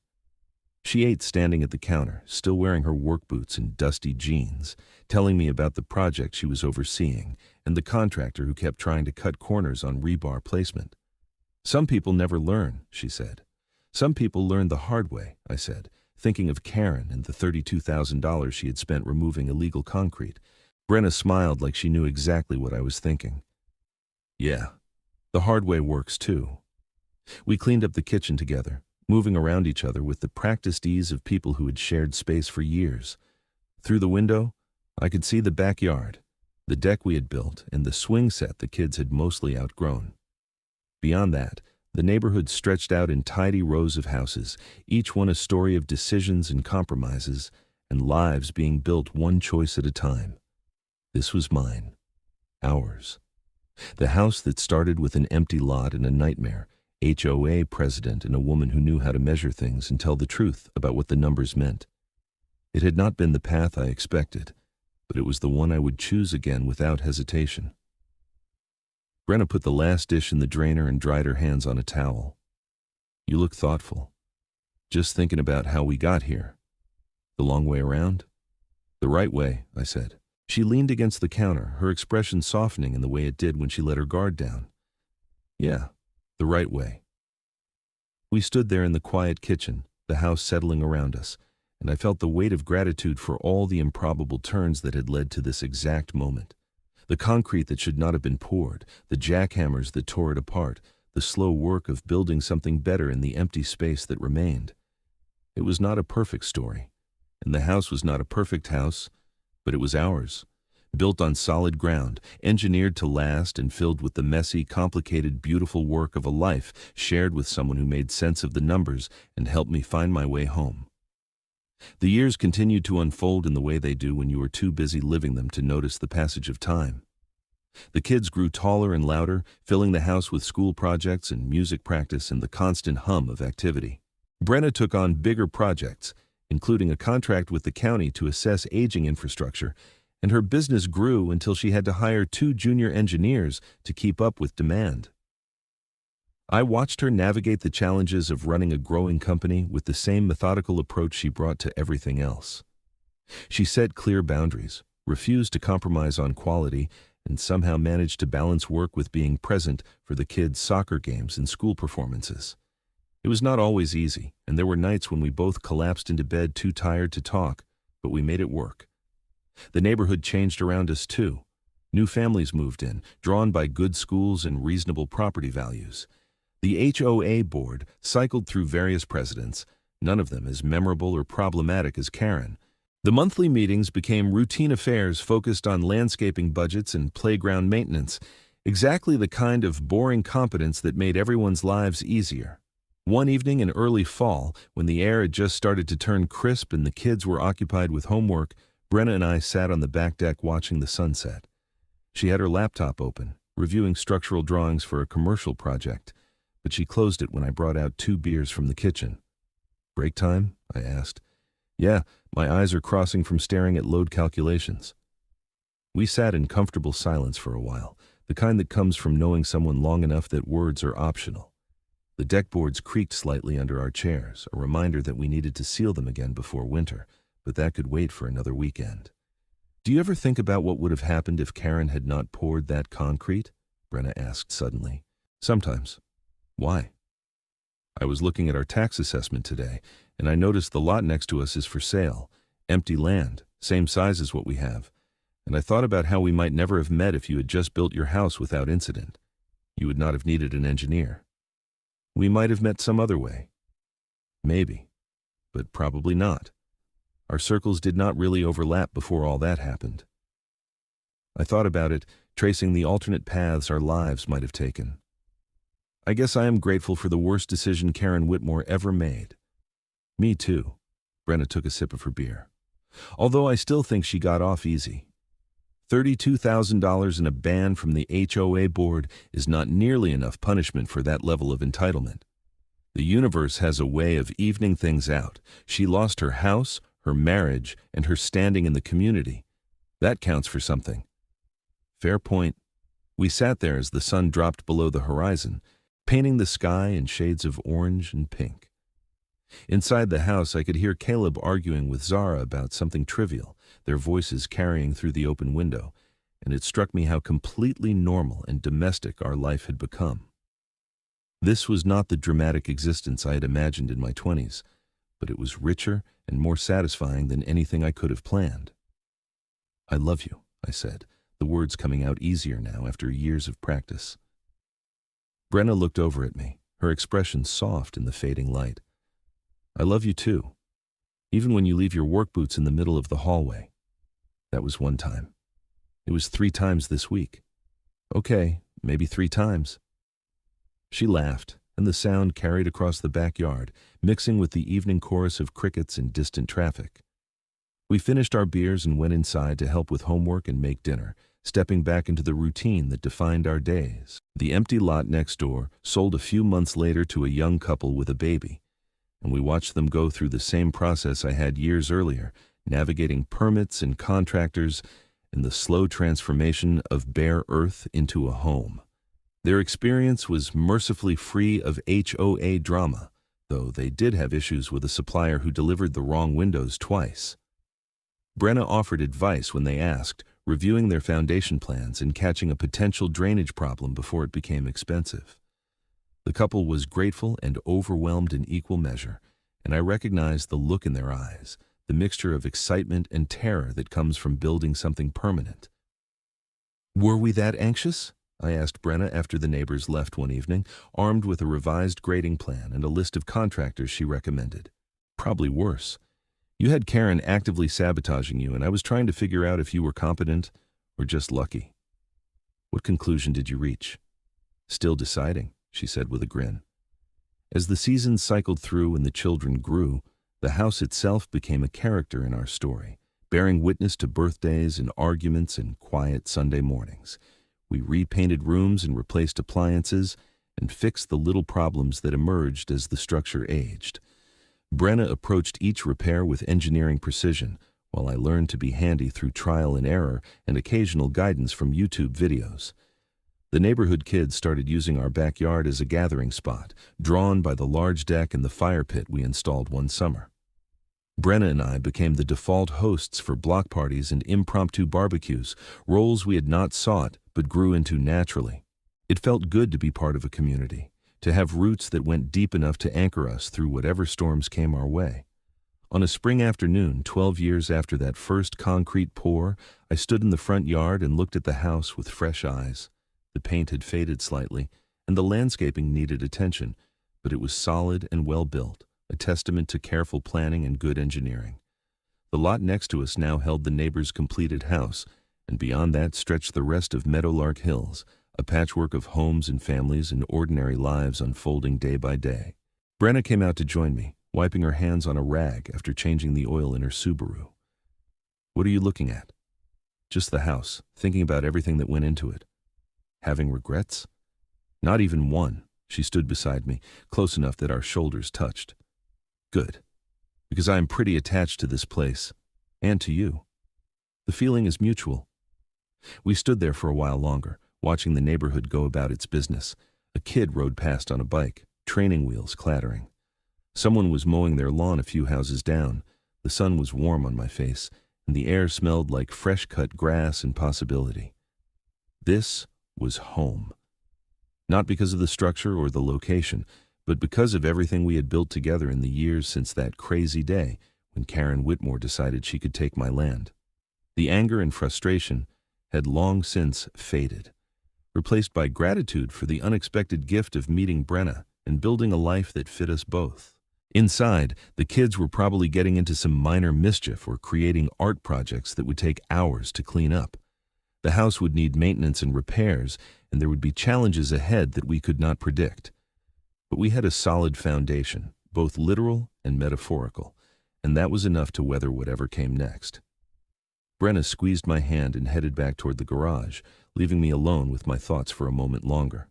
She ate standing at the counter, still wearing her work boots and dusty jeans, telling me about the project she was overseeing and the contractor who kept trying to cut corners on rebar placement. Some people never learn, she said. Some people learn the hard way, I said, thinking of Karen and the $32,000 she had spent removing illegal concrete. Brenna smiled like she knew exactly what I was thinking. Yeah, the hard way works too. We cleaned up the kitchen together, moving around each other with the practiced ease of people who had shared space for years. Through the window, I could see the backyard, the deck we had built, and the swing set the kids had mostly outgrown. Beyond that, the neighborhood stretched out in tidy rows of houses, each one a story of decisions and compromises, and lives being built one choice at a time. This was mine. Ours. The house that started with an empty lot and a nightmare, HOA president and a woman who knew how to measure things and tell the truth about what the numbers meant. It had not been the path I expected, but it was the one I would choose again without hesitation. Brenna put the last dish in the drainer and dried her hands on a towel. You look thoughtful. Just thinking about how we got here. The long way around? The right way, I said. She leaned against the counter, her expression softening in the way it did when she let her guard down. Yeah, the right way. We stood there in the quiet kitchen, the house settling around us, and I felt the weight of gratitude for all the improbable turns that had led to this exact moment. The concrete that should not have been poured, the jackhammers that tore it apart, the slow work of building something better in the empty space that remained. It was not a perfect story, and the house was not a perfect house, but it was ours, built on solid ground, engineered to last and filled with the messy, complicated, beautiful work of a life shared with someone who made sense of the numbers and helped me find my way home. The years continued to unfold in the way they do when you are too busy living them to notice the passage of time. The kids grew taller and louder, filling the house with school projects and music practice and the constant hum of activity. Brenna took on bigger projects, including a contract with the county to assess aging infrastructure, and her business grew until she had to hire 2 junior engineers to keep up with demand. I watched her navigate the challenges of running a growing company with the same methodical approach she brought to everything else. She set clear boundaries, refused to compromise on quality, and somehow managed to balance work with being present for the kids' soccer games and school performances. It was not always easy, and there were nights when we both collapsed into bed too tired to talk, but we made it work. The neighborhood changed around us too. New families moved in, drawn by good schools and reasonable property values. The HOA board cycled through various presidents, none of them as memorable or problematic as Karen. The monthly meetings became routine affairs focused on landscaping budgets and playground maintenance, exactly the kind of boring competence that made everyone's lives easier. One evening in early fall, when the air had just started to turn crisp and the kids were occupied with homework, Brenna and I sat on the back deck watching the sunset. She had her laptop open, reviewing structural drawings for a commercial project, but she closed it when I brought out 2 beers from the kitchen. Break time? I asked. Yeah, my eyes are crossing from staring at load calculations. We sat in comfortable silence for a while, the kind that comes from knowing someone long enough that words are optional. The deck boards creaked slightly under our chairs, a reminder that we needed to seal them again before winter, but that could wait for another weekend. Do you ever think about what would have happened if Karen had not poured that concrete? Brenna asked suddenly. Sometimes. Why? I was looking at our tax assessment today, and I noticed the lot next to us is for sale, empty land, same size as what we have, and I thought about how we might never have met if you had just built your house without incident. You would not have needed an engineer. We might have met some other way. Maybe, but probably not. Our circles did not really overlap before all that happened. I thought about it, tracing the alternate paths our lives might have taken. I guess I am grateful for the worst decision Karen Whitmore ever made. Me too. Brenna took a sip of her beer. Although I still think she got off easy. $32,000 in a ban from the HOA board is not nearly enough punishment for that level of entitlement. The universe has a way of evening things out. She lost her house, her marriage, and her standing in the community. That counts for something. Fair point. We sat there as the sun dropped below the horizon, painting the sky in shades of orange and pink. Inside the house, I could hear Caleb arguing with Zara about something trivial, their voices carrying through the open window, and it struck me how completely normal and domestic our life had become. This was not the dramatic existence I had imagined in my 20s, but it was richer and more satisfying than anything I could have planned. "I love you," I said, the words coming out easier now after years of practice. Brenna looked over at me, her expression soft in the fading light. "I love you too, even when you leave your work boots in the middle of the hallway. That was one time. It was 3 times this week. Okay, maybe 3 times." She laughed, and the sound carried across the backyard, mixing with the evening chorus of crickets and distant traffic. We finished our beers and went inside to help with homework and make dinner, stepping back into the routine that defined our days. The empty lot next door sold a few months later to a young couple with a baby, and we watched them go through the same process I had years earlier, navigating permits and contractors and the slow transformation of bare earth into a home. Their experience was mercifully free of HOA drama, though they did have issues with a supplier who delivered the wrong windows twice. Brenna offered advice when they asked, reviewing their foundation plans and catching a potential drainage problem before it became expensive. The couple was grateful and overwhelmed in equal measure, and I recognized the look in their eyes, the mixture of excitement and terror that comes from building something permanent. "Were we that anxious?" I asked Brenna after the neighbors left one evening, armed with a revised grading plan and a list of contractors she recommended. "Probably worse. You had Karen actively sabotaging you, and I was trying to figure out if you were competent or just lucky." "What conclusion did you reach?" "Still deciding," she said with a grin. As the seasons cycled through and the children grew, the house itself became a character in our story, bearing witness to birthdays and arguments and quiet Sunday mornings. We repainted rooms and replaced appliances and fixed the little problems that emerged as the structure aged. Brenna approached each repair with engineering precision, while I learned to be handy through trial and error and occasional guidance from YouTube videos. The neighborhood kids started using our backyard as a gathering spot, drawn by the large deck and the fire pit we installed one summer. Brenna and I became the default hosts for block parties and impromptu barbecues, roles we had not sought but grew into naturally. It felt good to be part of a community, to have roots that went deep enough to anchor us through whatever storms came our way. On a spring afternoon, 12 years after that first concrete pour, I stood in the front yard and looked at the house with fresh eyes. The paint had faded slightly, and the landscaping needed attention, but it was solid and well built, a testament to careful planning and good engineering. The lot next to us now held the neighbor's completed house, and beyond that stretched the rest of Meadowlark Hills, a patchwork of homes and families and ordinary lives unfolding day by day. Brenna came out to join me, wiping her hands on a rag after changing the oil in her Subaru. "What are you looking at?" "Just the house, thinking about everything that went into it." "Having regrets?" "Not even one." She stood beside me, close enough that our shoulders touched. "Good, because I am pretty attached to this place, and to you. The feeling is mutual." We stood there for a while longer, watching the neighborhood go about its business. A kid rode past on a bike, training wheels clattering. Someone was mowing their lawn a few houses down. The sun was warm on my face, and the air smelled like fresh-cut grass and possibility. This was home. Not because of the structure or the location, but because of everything we had built together in the years since that crazy day when Karen Whitmore decided she could take my land. The anger and frustration had long since faded, replaced by gratitude for the unexpected gift of meeting Brenna and building a life that fit us both. Inside, the kids were probably getting into some minor mischief or creating art projects that would take hours to clean up. The house would need maintenance and repairs, and there would be challenges ahead that we could not predict. But we had a solid foundation, both literal and metaphorical, and that was enough to weather whatever came next. Brenna squeezed my hand and headed back toward the garage, leaving me alone with my thoughts for a moment longer.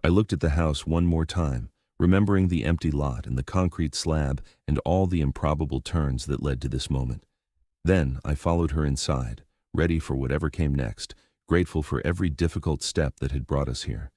I looked at the house one more time, remembering the empty lot and the concrete slab and all the improbable turns that led to this moment. Then I followed her inside, ready for whatever came next, grateful for every difficult step that had brought us here.